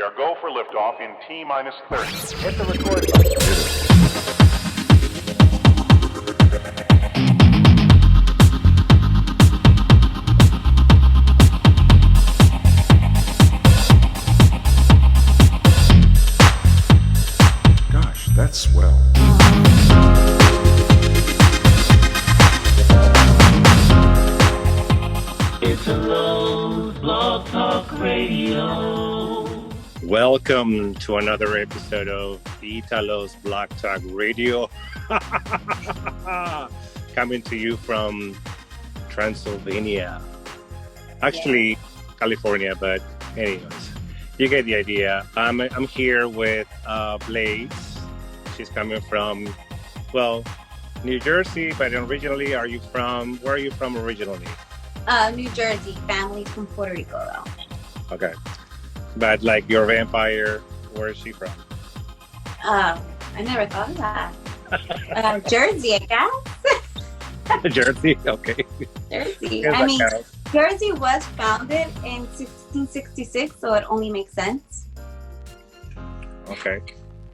We are go for liftoff in T minus 30. Hit the record button. Gosh, that's swell. It's a low blog talk radio. Welcome to another episode of Italo's Blog Talk Radio. Coming to you from Transylvania. Actually, California, but anyways, you get the idea. I'm here with Blaze. She's coming from, well, New Jersey, but originally, where are you from originally? New Jersey. Family's from Puerto Rico, though. Okay. But like your vampire, where is she from? I never thought of that. Jersey, I guess. Jersey? Okay. Jersey. Here's I that mean, count. Jersey was founded in 1666, so it only makes sense, Okay.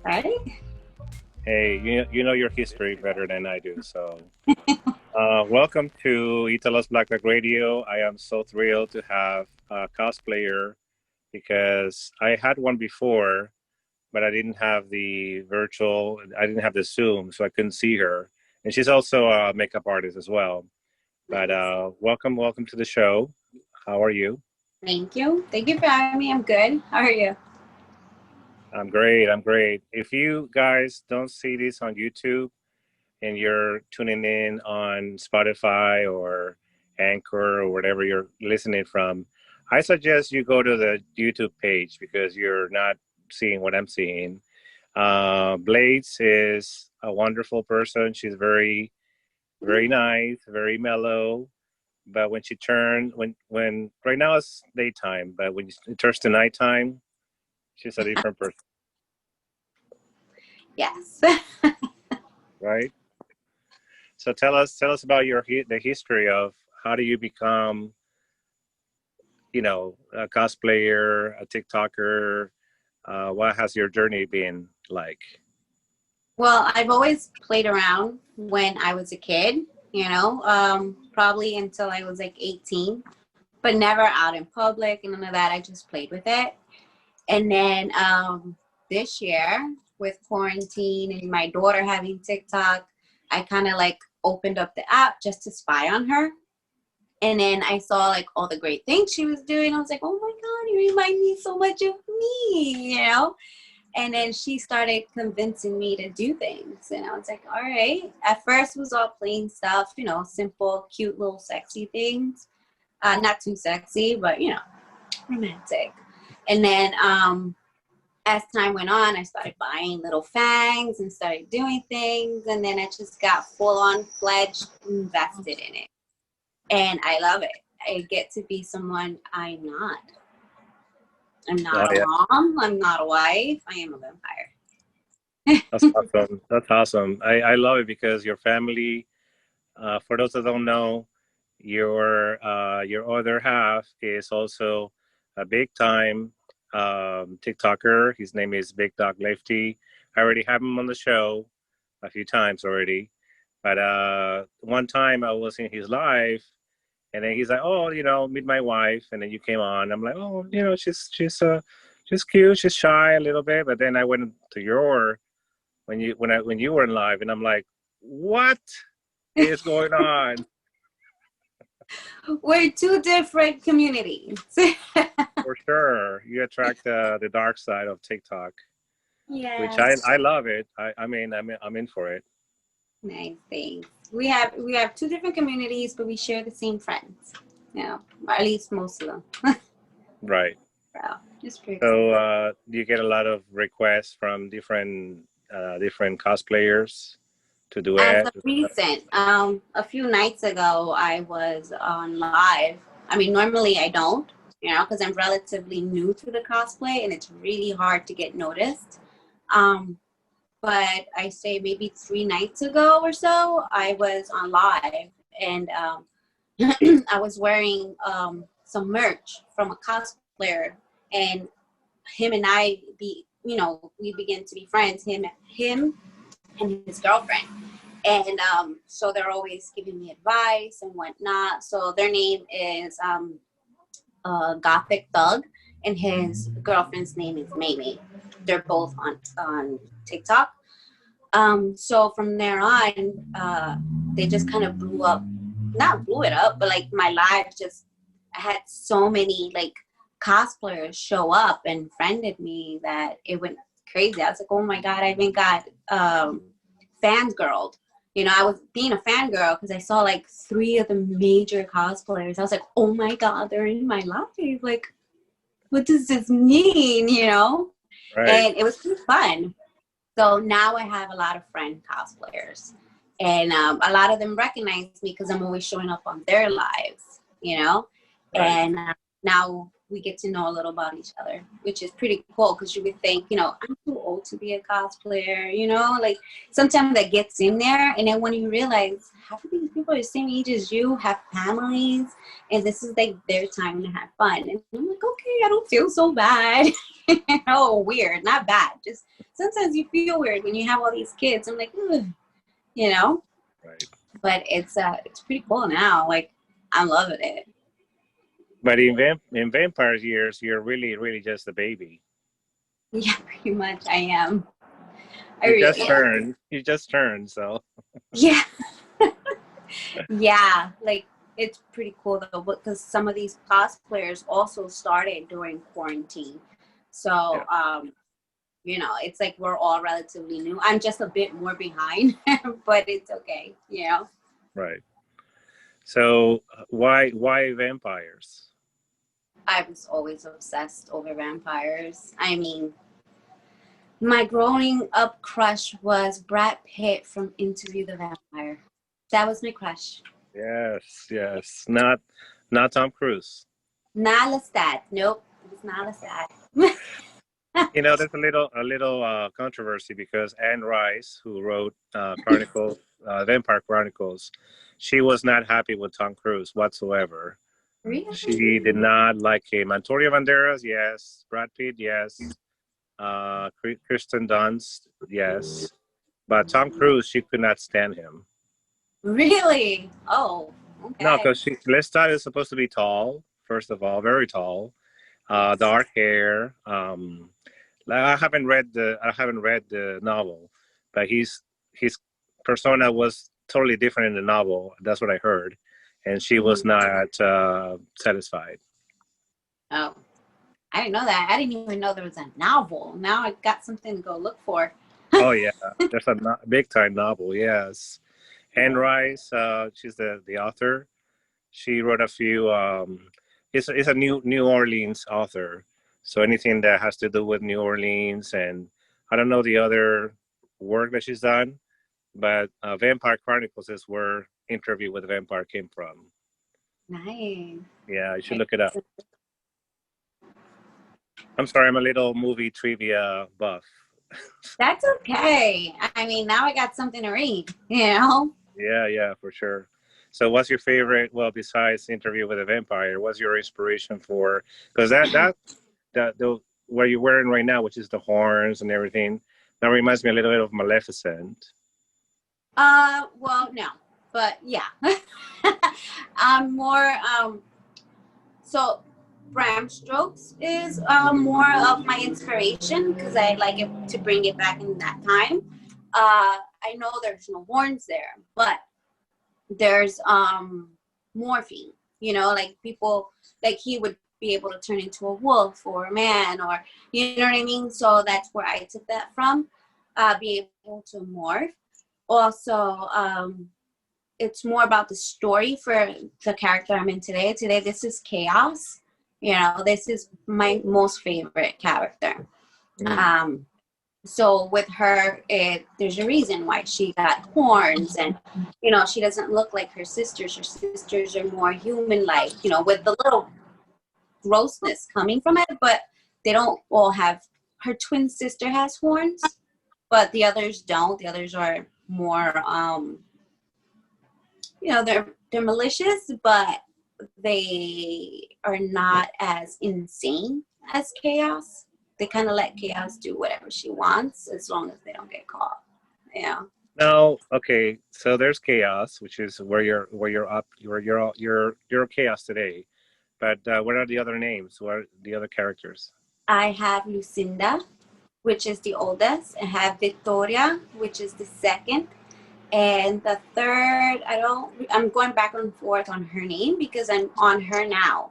right? Hey, you know your history better than I do, so welcome to Italo's Black Talk Radio. I am so thrilled to have a cosplayer because I had one before, but I didn't have the Zoom, so I couldn't see her. And she's also a makeup artist as well. But welcome to the show. How are you? Thank you. Thank you for having me. I'm good. How are you? I'm great. If you guys don't see this on YouTube and you're tuning in on Spotify or Anchor or whatever you're listening from, I suggest you go to the YouTube page because you're not seeing what I'm seeing. Blades is a wonderful person. She's very, very nice, very mellow. But when she turns, when right now it's daytime, but when it turns to nighttime, she's a different person, Yes. right? So tell us about the history of how do you become, a cosplayer, a TikToker. What has your journey been like? Well, I've always played around when I was a kid, probably until I was like 18, but never out in public and none of that. I just played with it. And then this year with quarantine and my daughter having TikTok, I kind of like opened up the app just to spy on her. And then I saw like all the great things she was doing. I was like, oh my God, you remind me so much of me, And then she started convincing me to do things. And I was like, all right. At first it was all plain stuff, simple, cute, little sexy things. Not too sexy, but, romantic. And then as time went on, I started buying little fangs and started doing things. And then I just got full-on fledged invested in it. And I love it. I get to be someone I'm not. I'm not a mom. I'm not a wife. I am a vampire. That's awesome. I love it because your family, for those that don't know, your other half is also a big time TikToker. His name is Big Dog Lefty. I already have him on the show a few times already. But one time I was in his live, and then he's like, "Oh, meet my wife." And then you came on. I'm like, "Oh, she's cute. She's shy a little bit." But then I went to when you were in live, and I'm like, "What is going on?" We're two different communities. For sure, you attract the dark side of TikTok, Yeah. which I love it. I'm in for it. Nice, thanks. We have two different communities, but we share the same friends. Or at least most of them. Right. So, just pretty cool. So, do you get a lot of requests from different cosplayers to do As it? of recent, a few nights ago, I was on live. I mean, normally I don't, because I'm relatively new to the cosplay, and it's really hard to get noticed. But I say maybe 3 nights ago or so, I was on live, and I was wearing some merch from a cosplayer, and him and I we begin to be friends. Him and his girlfriend. And so they're always giving me advice and whatnot. So their name is Gothic Thug, and his girlfriend's name is Mamie. They're both on TikTok. So from there on, they just kind of not blew it up, but like my life I had so many like cosplayers show up and friended me that it went crazy. I was like, oh my God, I even got fangirled. I was being a fangirl because I saw like 3 of the major cosplayers. I was like, oh my God, they're in my life. Like, what does this mean? Right. And it was pretty fun. So now I have a lot of friend cosplayers. And a lot of them recognize me because I'm always showing up on their lives, Right. And now we get to know a little about each other, which is pretty cool because you would think, I'm too old to be a cosplayer, like sometimes that gets in there. And then when you realize half of these people are the same age as you, have families, and this is like their time to have fun. And I'm like, okay, I don't feel so bad. Weird, not bad. Just sometimes you feel weird when you have all these kids. I'm like, ugh, Right. But it's pretty cool now. Like, I'm loving it. But in vampire years, you're really, really just a baby. Yeah, pretty much I am. You just turned, so. Yeah. Yeah, like it's pretty cool though, because some of these cosplayers also started during quarantine. So, it's like we're all relatively new. I'm just a bit more behind, but it's okay, Right. So why vampires? I was always obsessed over vampires. I mean, my growing up crush was Brad Pitt from Interview the Vampire. That was my crush. Yes. Not Tom Cruise. Not Lestat. Nope, it was not Lestat. There's a little controversy because Anne Rice, who wrote Vampire Chronicles, she was not happy with Tom Cruise whatsoever. Really? She did not like him. Antonio Banderas, yes. Brad Pitt, yes. Kristen Dunst, yes. But Tom Cruise, she could not stand him. Really? Oh, okay. No, because Lestat is supposed to be tall, first of all, very tall. Dark hair. I haven't read the novel, but his persona was totally different in the novel. That's what I heard, and she was not satisfied. Oh, I didn't know that. I didn't even know there was a novel. Now I got something to go look for. Oh yeah, there's a big time novel. Yes, Anne Rice. She's the author. She wrote a few. It's a New Orleans author. So anything that has to do with New Orleans, and I don't know the other work that she's done, but Vampire Chronicles is where Interview with the Vampire came from. Nice. Yeah, you should look it up. I'm sorry, I'm a little movie trivia buff. That's okay. I mean, now I got something to read, Yeah, for sure. So what's your favorite, well, besides Interview with a Vampire, what's your inspiration for, because the what you're wearing right now, which is the horns and everything, that reminds me a little bit of Maleficent. Well, no, but yeah. I'm more, so Bram Stokes is more of my inspiration because I like it to bring it back in that time. I know there's no horns there, but there's morphine, like people, like he would be able to turn into a wolf or a man, or you know what I mean. So that's where I took that from. Be able to morph. Also, it's more about the story for the character I'm in today. Today, this is Chaos. This is my most favorite character. So with her, there's a reason why she got horns, and she doesn't look like her sisters. Her sisters are more human-like, with the little grossness coming from it, but they don't all have. Her twin sister has horns, but the others don't. The others are more, they're malicious, but they are not as insane as Chaos. they kind of let Chaos do whatever she wants as long as they don't get caught. Yeah. No, okay. So there's Chaos, which is where you're Chaos today. But what are the other names? What are the other characters? I have Lucinda, which is the oldest. I have Victoria, which is the second. And the third, I'm going back and forth on her name because I'm on her now.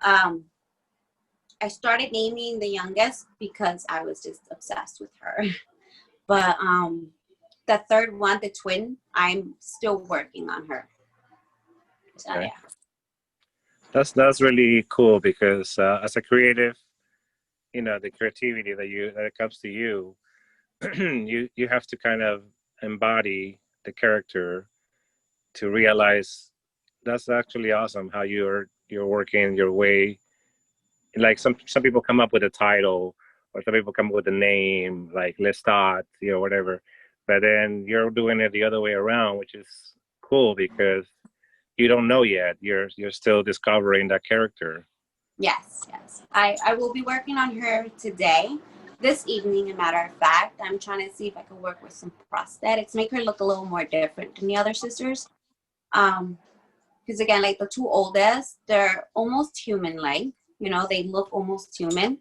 I started naming the youngest because I was just obsessed with her. But the third one, the twin, I'm still working on her. So, Okay. yeah. That's really cool because as a creative, the creativity that comes to you, you have to kind of embody the character to realize that's actually awesome how you're working your way. Like some people come up with a title, or some people come up with a name like Lestat, whatever. But then you're doing it the other way around, which is cool because you don't know yet. You're still discovering that character. Yes. I will be working on her today, this evening, a matter of fact. I'm trying to see if I can work with some prosthetics, make her look a little more different than the other sisters. Because again, like the two oldest, they're almost human-like. They look almost human.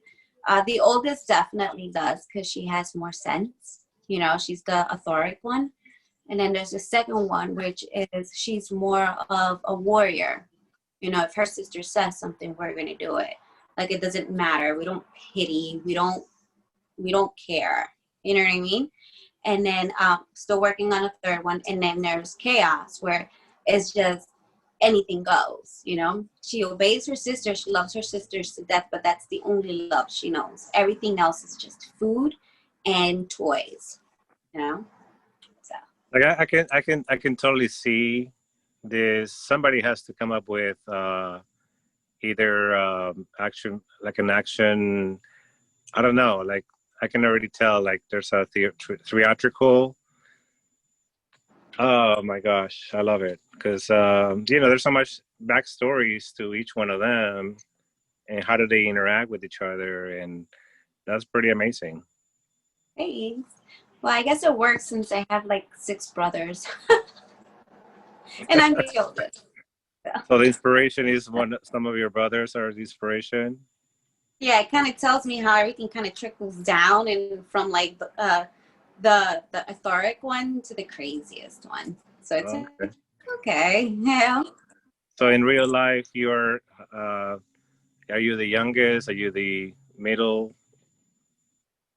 The oldest definitely does because she has more sense. She's the authoric one. And then there's the second one, which is she's more of a warrior. If her sister says something, we're going to do it. Like, it doesn't matter. We don't pity. We don't care. You know what I mean? And then still working on a third one. And then there's Chaos, where it's just anything goes. She obeys her sister. She loves her sisters to death, but that's the only love she knows. Everything else is just food and toys. So. Like I can totally see this. Somebody has to come up with either action, like an action. I don't know. Like I can already tell. Like there's a theatrical. Oh my gosh, I love it because there's so much backstories to each one of them, and how do they interact with each other, and that's pretty amazing. Thanks. Well, I guess it works since I have like 6 brothers, and I'm the oldest. So the inspiration is some of your brothers are the inspiration. Yeah, it kind of tells me how everything kind of trickles down, and from like the authoric one to the craziest one. So it's okay. Yeah. So in real life, are you the youngest? Are you the middle?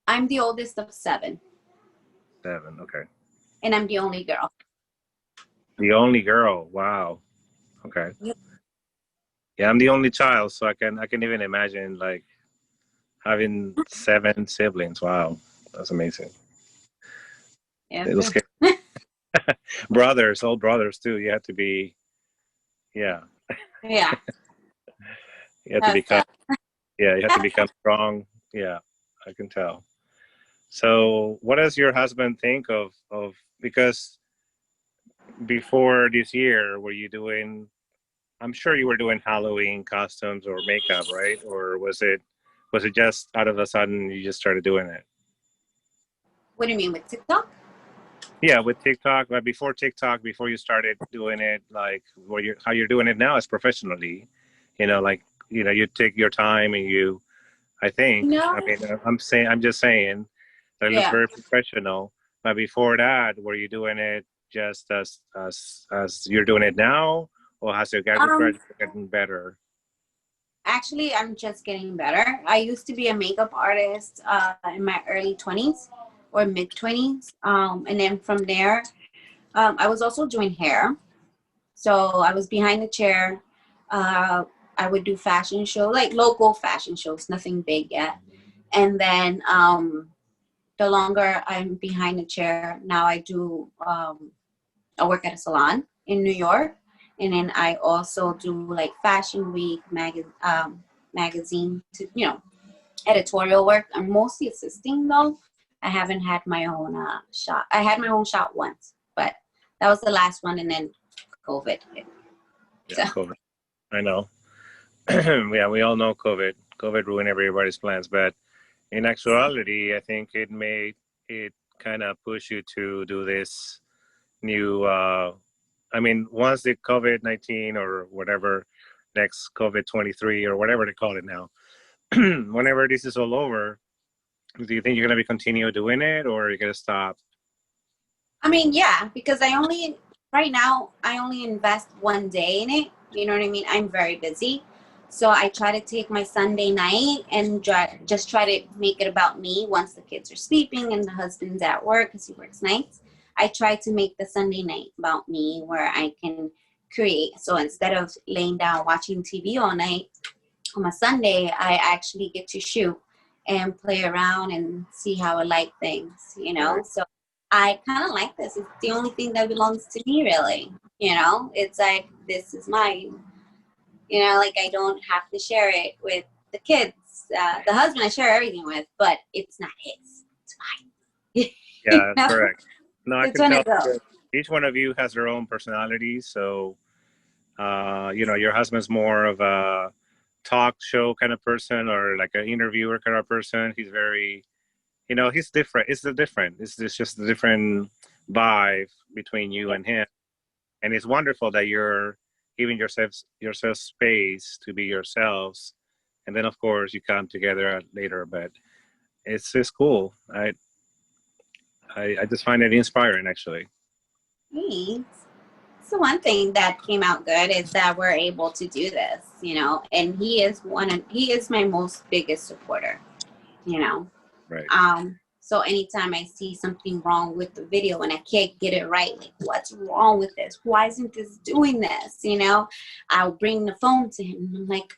I'm the oldest of 7. 7, okay. And I'm the only girl. The only girl. Wow. Okay. Yep. Yeah, I'm the only child, so I can even imagine like having 7 siblings. Wow, that's amazing. Yeah. Little scary. Brothers, all brothers too. You have to be, yeah. Yeah. You have to become, yeah. You have to become strong. Yeah, I can tell. So, what does your husband think of because before this year, were you doing? I'm sure you were doing Halloween costumes or makeup, right? Or was it just out of a sudden you just started doing it? What do you mean with TikTok? Yeah, with TikTok, but before TikTok, before you started doing it, like how you're doing it now is professionally, you take your time and I think, No. I mean, I'm just saying, that it looks very professional. But before that, were you doing it just as you're doing it now, or has your graduate getting better? Actually, I'm just getting better. I used to be a makeup artist in my early 20s or mid 20s. And then from there, I was also doing hair. So I was behind the chair. I would do fashion shows, like local fashion shows, nothing big yet. And then the longer I'm behind the chair, now I do, I work at a salon in New York. And then I also do like Fashion Week magazine, editorial work. I'm mostly assisting though. I haven't had my own shop. I had my own shop once, but that was the last one, and then COVID hit. Yeah, so. COVID. I know. Yeah, we all know COVID. COVID ruined everybody's plans, but in actuality, I think it kind of push you to do this new. I mean, once the COVID-19 or whatever next COVID-23 or whatever they call it now, whenever this is all over, do you think you're gonna be continue doing it, or you're gonna stop? I mean, yeah, because right now, I only invest one day in it. You know what I mean? I'm very busy. So I try to take my Sunday night and just try to make it about me once the kids are sleeping and the husband's at work because he works nights. I try to make the Sunday night about me where I can create. So instead of laying down watching TV all night, on a Sunday, I actually get to shoot and play around and see how I like things, you know? Right. So I kind of like this. It's the only thing that belongs to me, really. You know, it's like, this is mine. You know, like I don't have to share it with the kids. The husband I share everything with, but it's not his. It's mine. Yeah, know? correct. No, I It's can one of tell those. each one of you has their own personality. So, you know, your husband's more of a talk show kind of person or like an interviewer kind of person. He's very, you know, he's different. It's just a different vibe between you and him. And it's wonderful that you're giving yourself space to be yourselves. And then of course you come together later, but it's just cool. I just find it inspiring actually. Thanks. So one thing that came out good is that we're able to do this, you know, and he is my most biggest supporter, you know. Right. So anytime I see something wrong with the video and I can't get it right, like what's wrong with this? Why isn't this doing this? You know, I'll bring the phone to him and I'm like,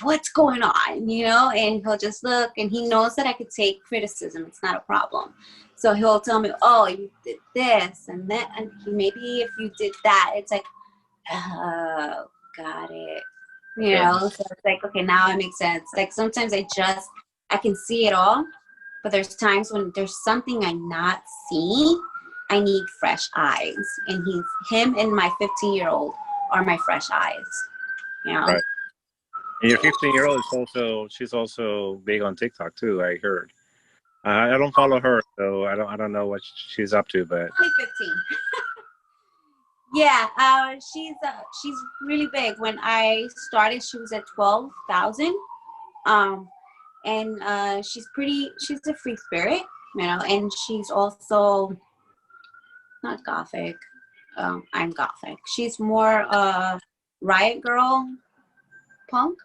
what's going on? You know, and he'll just look and he knows that I could take criticism. It's not a problem. So he'll tell me, oh, you did this and that, and maybe if you did that, it's like, oh, got it. You know, so it's like, okay, now it makes sense. Like sometimes I can see it all, but there's times when there's something I'm not seeing. I need fresh eyes, and him and my 15-year-old are my fresh eyes. You know. Right. And your 15-year-old she's also big on TikTok too. I heard. I don't follow her, so I don't know what she's up to, but Only 15. Yeah, she's really big. When I started, she was at 12,000. And she's a free spirit, you know, and she's also not gothic. I'm gothic. She's more riot girl punk,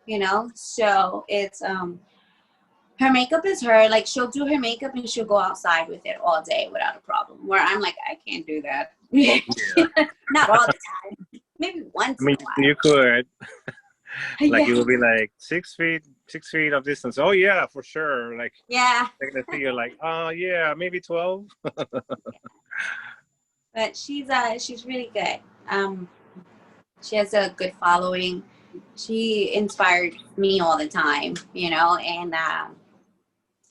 you know. So it's her makeup is her, like she'll do her makeup and she'll go outside with it all day without a problem. Where I'm like, I can't do that. Not all the time. Maybe once I mean, in a while. you could. Like Yeah. it will be like 6 feet of distance. Oh yeah, for sure. Like Yeah. they're gonna see you like, oh yeah, maybe 12. But she's really good. She has a good following. She inspired me all the time, you know, and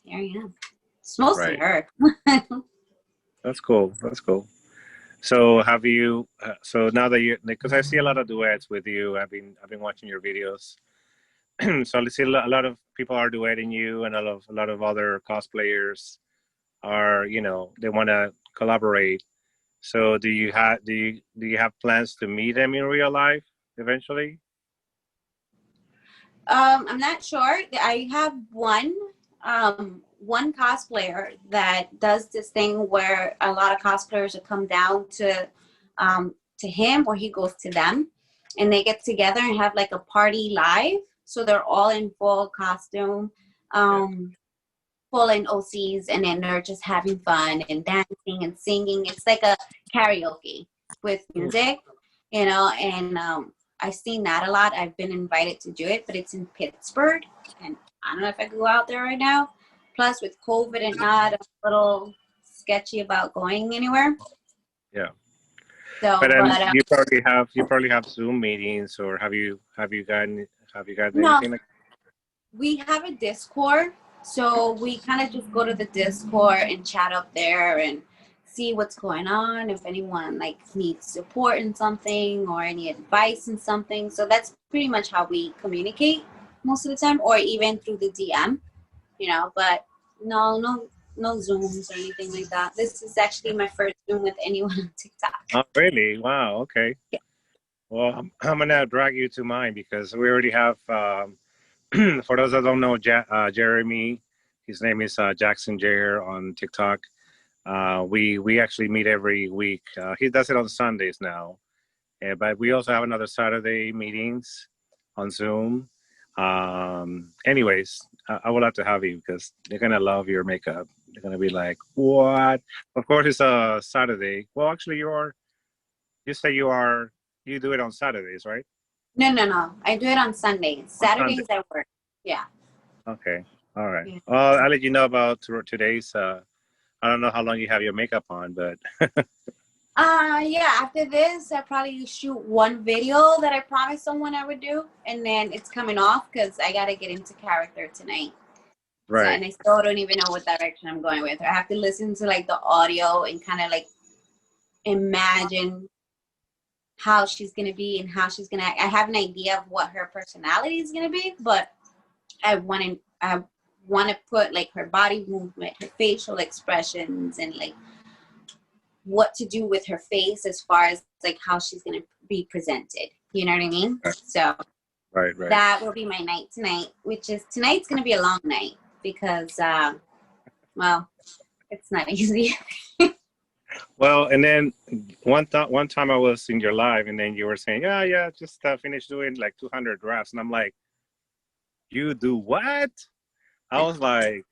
here I am. It's mostly Right. her. That's cool. So have you? So now that because I see a lot of duets with you. I've been watching your videos. So I see a lot of people are duetting you, and a lot of other cosplayers are, you know, they want to collaborate. So do you have plans to meet them in real life eventually? I'm not sure. I have one cosplayer that does this thing where a lot of cosplayers will come down to him or he goes to them and they get together and have like a party live. So they're all in full costume, full in OCs, and then they're just having fun and dancing and singing. It's like a karaoke with music, you know, and I've seen that a lot. I've been invited to do it, but it's in Pittsburgh, and I don't know if I could go out there right now. Plus, with COVID and not, I'm a little sketchy about going anywhere. Yeah. So, But you probably have Zoom meetings, or have you gotten No. anything like? we have a Discord, so we kind of just go to the Discord and chat up there and see what's going on, if anyone like needs support in something or any advice in something. So that's pretty much how we communicate most of the time, or even through the DM, but no Zooms or anything like that. This is actually my first Zoom with anyone on TikTok. Oh, really? Wow. Okay. Yeah. Well, I'm gonna drag you to mine because we already have. For those that don't know, Jeremy, his name is Jackson Jair on TikTok. We actually meet every week. He does it on Sundays now, but we also have another Saturday meetings on Zoom. Anyways, I would love to have you because they're gonna love your makeup. They're gonna be like, "What?" Of course, it's a Saturday. Well, actually, you say you do it on Saturdays, right? No. I do it on Sundays. Saturdays I work. Yeah. Okay. All right. Yeah. Well, I'll let you know about today's. I don't know how long you have your makeup on, but Yeah, after this, I probably shoot one video that I promised someone I would do, and then it's coming off because I got to get into character tonight. So, right. and I still don't even know what direction I'm going with. I have to listen to like the audio and kind of like imagine how she's going to be and how she's going to act. I have an idea of what her personality is going to be, but I want to put like her body movement, her facial expressions, and like what to do with her face as far as like how she's going to be presented. You know what I mean? Right. So Right. that will be my night tonight, which is tonight's going to be a long night because, well, it's not easy. Well, and then one time I was in your live, and then you were saying, yeah, just finished doing like 200 drafts, and I'm like, you do what? I was like,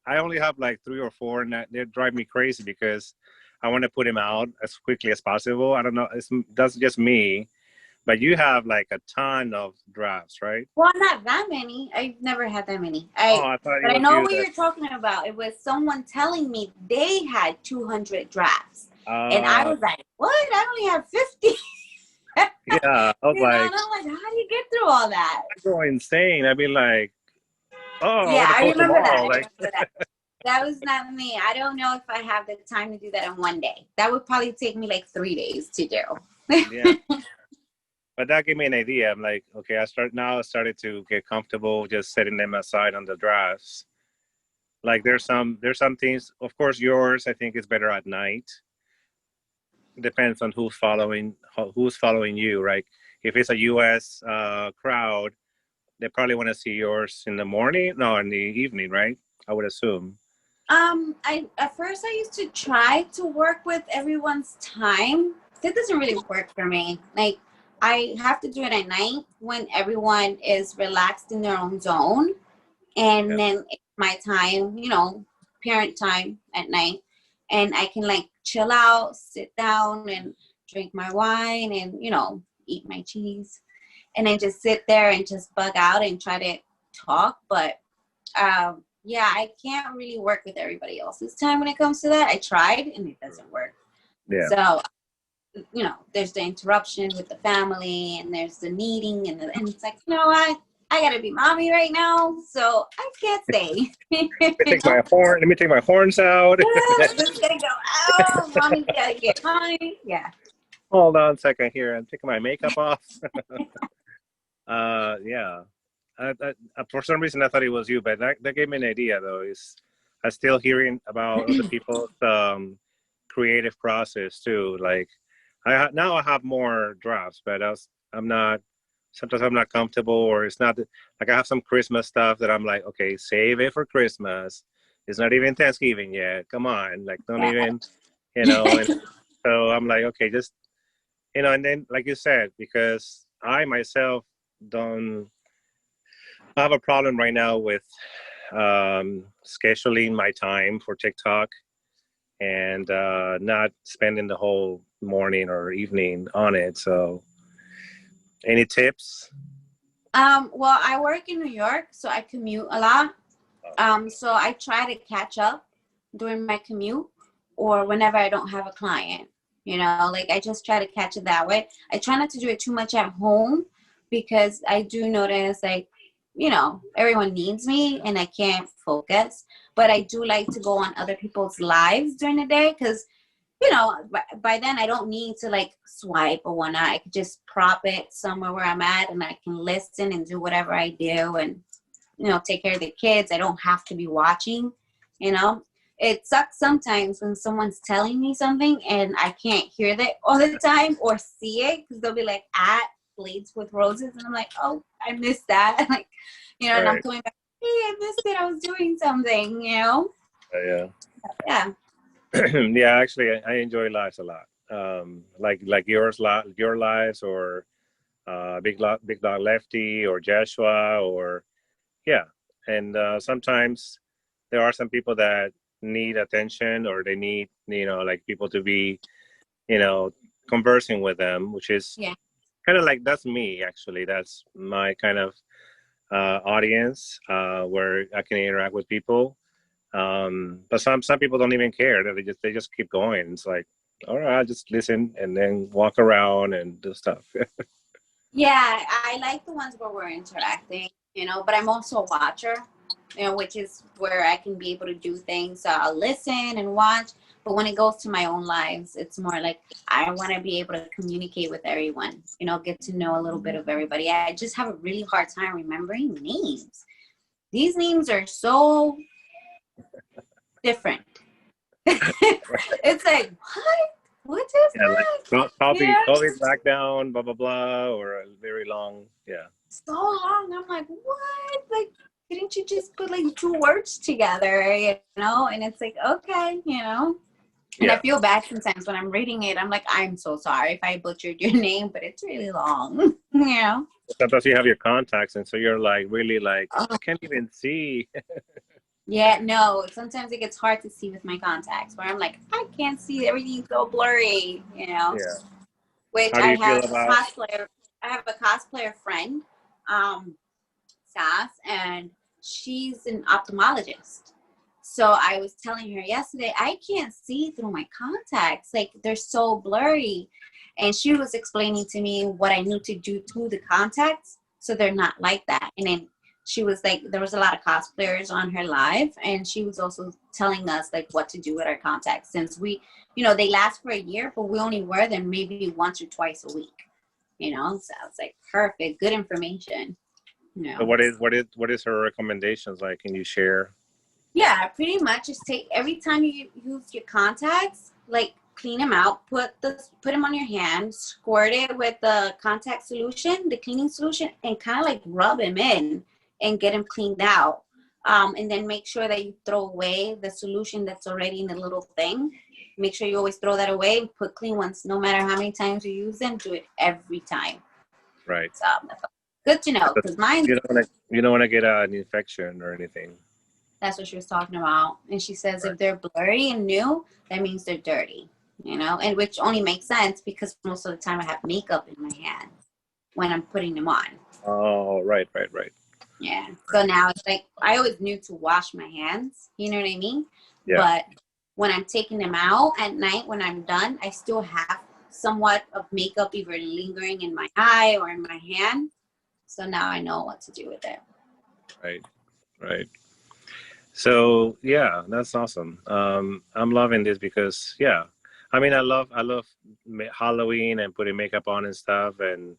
I only have like 3 or 4, and they drive me crazy because I want to put him out as quickly as possible. I don't know, that's just me, but you have like a ton of drafts, right? Well, not that many. I've never had that many. I thought But it I was know you what that. you're talking about. It was someone telling me they had 200 drafts. And I was like, what? I only have 50. Yeah, I was And like, I'm like, how do you get through all that? I go insane. I'd be like, oh, Yeah, I I want to post them remember that. all. I Like, remember that. That was not me. I don't know if I have the time to do that in one day. That would probably take me like 3 days to do. yeah. But that gave me an idea. I'm like, okay, I started to get comfortable just setting them aside on the drafts. Like there's some things, of course, yours I think is better at night. Depends on who's following you, right? If it's a US crowd, they probably want to see yours in the morning, no, in the evening, right? I would assume. At first I used to try to work with everyone's time. That doesn't really work for me. Like I have to do it at night when everyone is relaxed in their own zone. And Yeah. then it's my time, parent time at night. And I can like chill out, sit down and drink my wine and, eat my cheese. And then just sit there and just bug out and try to talk. But yeah, I can't really work with everybody else's time when it comes to that. I tried and it doesn't work. Yeah. So, there's the interruption with the family and there's the meeting and it's like, you know what? I gotta be mommy right now, so I can't stay. Let me take my horns out. Just gotta go out. Mommy's gotta get mine. Yeah. Hold on a second here. I'm taking my makeup off. Yeah. For some reason, I thought it was you, but that gave me an idea, though. I'm still hearing about other people's creative process, too. Like, now I have more drafts, but sometimes I'm not comfortable, or it's not like I have some Christmas stuff that I'm like, okay, save it for Christmas. It's not even Thanksgiving yet. Come on. Like, don't even, and so I'm like, okay, just, and then, like you said, because I myself don't have a problem right now with scheduling my time for TikTok and not spending the whole morning or evening on it. So any tips? Well, I work in New York, so I commute a lot. So I try to catch up during my commute or whenever I don't have a client. Like I just try to catch it that way. I try not to do it too much at home because I do notice like, everyone needs me and I can't focus. But I do like to go on other people's lives during the day because, by then I don't need to like swipe or whatnot. I could just prop it somewhere where I'm at and I can listen and do whatever I do. And take care of the kids. I don't have to be watching, It sucks sometimes when someone's telling me something and I can't hear that all the time or see it, because they'll be like at Blades with Roses, and I'm like, oh, I missed that. Like, and I'm coming back, hey, I missed it. I was doing something, Yeah. Yeah. Yeah, actually, I enjoy lives a lot. Like your lives, or Big Dog Lefty, or Joshua, or yeah. And sometimes there are some people that need attention, or they need like people to be conversing with them, which is kind of like, that's me actually. That's my kind of audience, where I can interact with people. But some people don't even care. They just keep going. It's like, all right, I'll just listen and then walk around and do stuff. Yeah, I like the ones where we're interacting, but I'm also a watcher, which is where I can be able to do things. So I'll listen and watch. But when it goes to my own lives, it's more like I want to be able to communicate with everyone, get to know a little bit of everybody. I just have a really hard time remembering names. These names are so different. It's like, what is that? Like coffee back down, blah blah blah, or a very long, so long. I'm like, what? Like, didn't you just put like 2 words together, And it's like, okay, And I feel bad sometimes when I'm reading it. I'm like, I'm so sorry if I butchered your name, but it's really long, Sometimes you have your contacts, and so you're like really like, I can't even see. Yeah, no. Sometimes it gets hard to see with my contacts, where I'm like, I can't see, everything's so blurry, Yeah. Which How do you feel about I have a cosplayer friend, Sass, and she's an ophthalmologist. So I was telling her yesterday, I can't see through my contacts. Like, they're so blurry. And she was explaining to me what I need to do to the contacts so they're not like that. And then she was like, there was a lot of cosplayers on her live, and she was also telling us like what to do with our contacts, since we, they last for a year, but we only wear them maybe once or twice a week, So I was like, perfect, good information. So what is her recommendations? Like, can you share? Yeah, pretty much just take, every time you use your contacts, like clean them out, put them on your hand, squirt it with the contact solution, the cleaning solution, and kind of like rub them in and get them cleaned out. And then make sure that you throw away the solution that's already in the little thing. Make sure you always throw that away and put clean ones. No matter how many times you use them, do it every time. Right. So good to know, because mine. You don't want to get an infection or anything. That's what she was talking about. And she says if they're blurry and new, that means they're dirty, and which only makes sense because most of the time I have makeup in my hands when I'm putting them on. Oh, right. Yeah. So now it's like, I always knew to wash my hands, you know what I mean? Yeah. But when I'm taking them out at night, when I'm done, I still have somewhat of makeup either lingering in my eye or in my hand. So now I know what to do with it. Right. So yeah, that's awesome. I'm loving this because I mean, I love Halloween and putting makeup on and stuff, and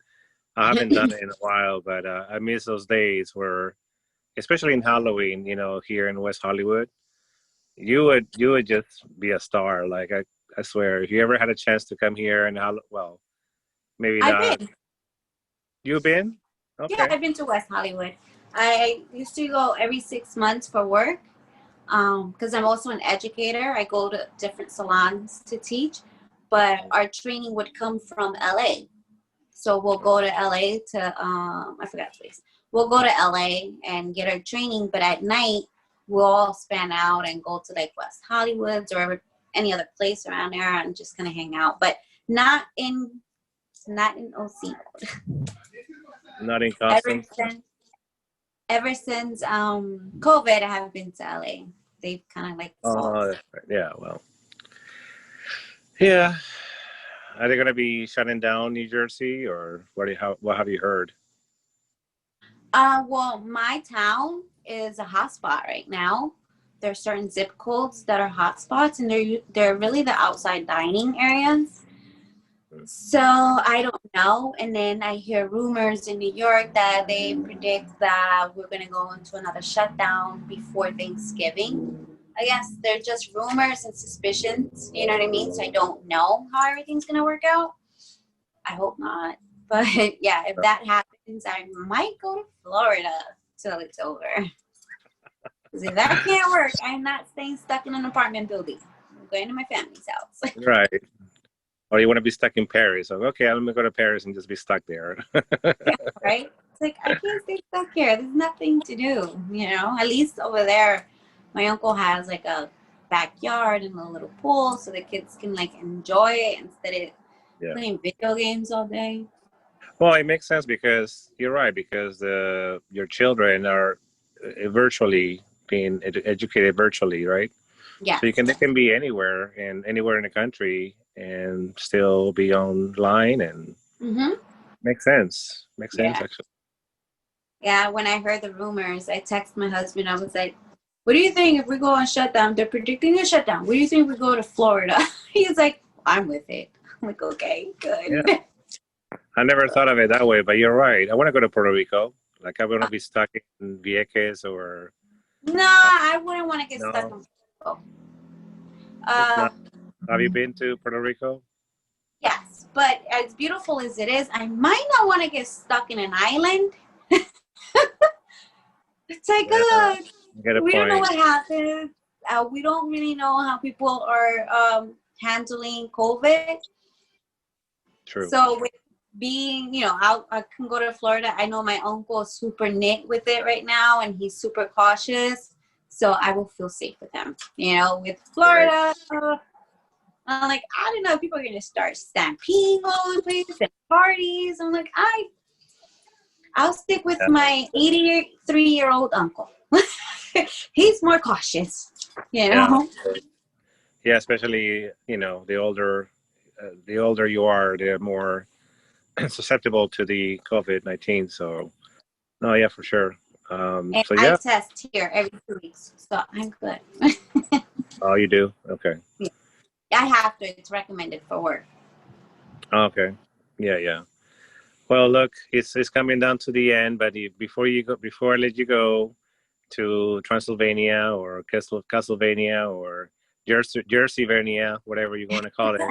I haven't done it in a while, but I miss those days where, especially in Halloween, here in West Hollywood, you would just be a star. Like I swear, if you ever had a chance to come here and maybe not. I've been. You've been? Okay. Yeah, I've been to West Hollywood. I used to go every 6 months for work, because I'm also an educator. I go to different salons to teach, but our training would come from LA. So we'll go to LA to, I forgot the place. We'll go to LA and get our training, but at night we'll all span out and go to like West Hollywood or any other place around there and just kind of hang out, but not in OC. Not in costume. Ever since COVID, I haven't been to LA. They've kind of like. Yeah. Well. Yeah. Are they going to be shutting down New Jersey, or what have you heard? Well, my town is a hotspot right now. There are certain zip codes that are hotspots, and they're really the outside dining areas. So I don't know. And then I hear rumors in New York that they predict that we're going to go into another shutdown before Thanksgiving. I guess they're just rumors and suspicions, you know what I mean? So I don't know how everything's going to work out. I hope not. But yeah, if that happens, I might go to Florida till it's over. Because if that can't work, I'm not staying stuck in an apartment building. I'm going to my family's house. Right. Or you want to be stuck in Paris. So, okay, let me go to Paris and just be stuck there. Right? It's like, I can't stay stuck here. There's nothing to do, you know? At least over there, my uncle has like a backyard and a little pool so the kids can like enjoy it instead of playing video games all day. Well, it makes sense because you're right, because your children are virtually being educated virtually, right? Yeah. So they can be anywhere in the country and still be online, and makes sense. Makes sense, actually. Yeah, when I heard the rumors, I texted my husband. I was like, what do you think if we go on shutdown? They're predicting a shutdown. What do you think if we go to Florida? He's like, I'm with it. I'm like, okay, good. Yeah. I never thought of it that way, but you're right. I want to go to Puerto Rico. Like, I want to be stuck in Vieques or... No, I wouldn't want to get stuck in Puerto Rico. Have you been to Puerto Rico? Yes, but as beautiful as it is, I might not want to get stuck in an island. It's like, we don't know what happens. We don't really know how people are handling COVID. True. So with being, I can go to Florida. I know my uncle is super knit with it right now, and he's super cautious. So I will feel safe with him. With Florida, I'm like, I don't know. People are going to start stampeding all over the place and parties. I'm like, I'll stick with my 83-year-old uncle. He's more cautious, Yeah, especially, the older you are, they're more susceptible to the COVID-19. So, no, yeah, for sure. And so yeah. I test here every 2 weeks, so I'm good. Oh, you do? Okay. Yeah. I have to. It's recommended for work. Okay. Yeah. Well, look, it's coming down to the end, but before I let you go to Transylvania or Castlevania or Jerseyvania, whatever you want to call it,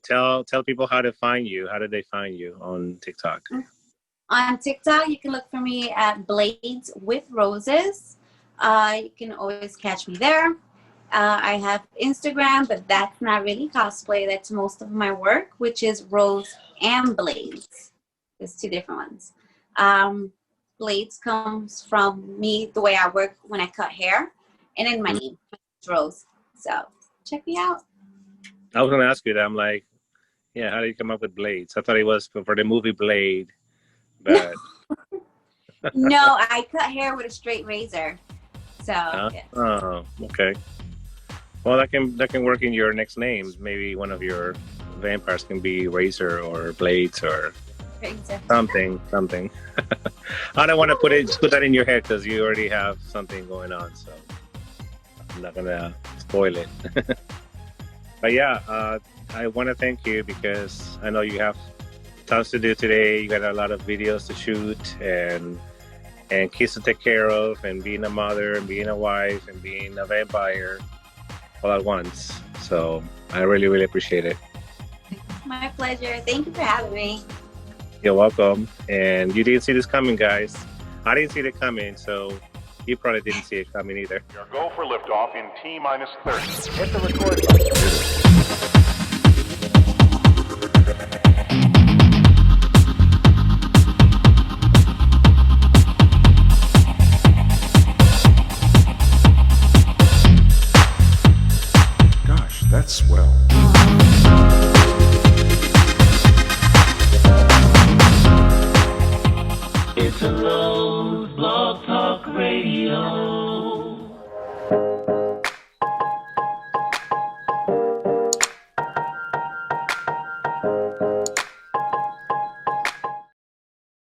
tell people how to find you. How do they find you on TikTok? On TikTok, you can look for me at Blades with Roses. You can always catch me there. I have Instagram, but that's not really cosplay. That's most of my work, which is Rose and Blades. There's two different ones. Blades comes from me, the way I work when I cut hair. And then my name is Rose. So check me out. I was going to ask you that. I'm like, how do you come up with Blades? I thought it was for the movie Blade. But no, I cut hair with a straight razor. So yeah. Oh, okay. Well, that can work in your next name. Maybe one of your vampires can be Razor or Blades or something. I don't want to put that in your head because you already have something going on. So I'm not gonna spoil it. But yeah, I want to thank you because I know you have tons to do today. You got a lot of videos to shoot and kids to take care of, and being a mother and being a wife and being a vampire all at once. So I really, really appreciate it. My pleasure. Thank you for having me. You're welcome. And you didn't see this coming, guys. I didn't see it coming, so you probably didn't see it coming either. Your go for liftoff in T-minus 30. Hit the record button.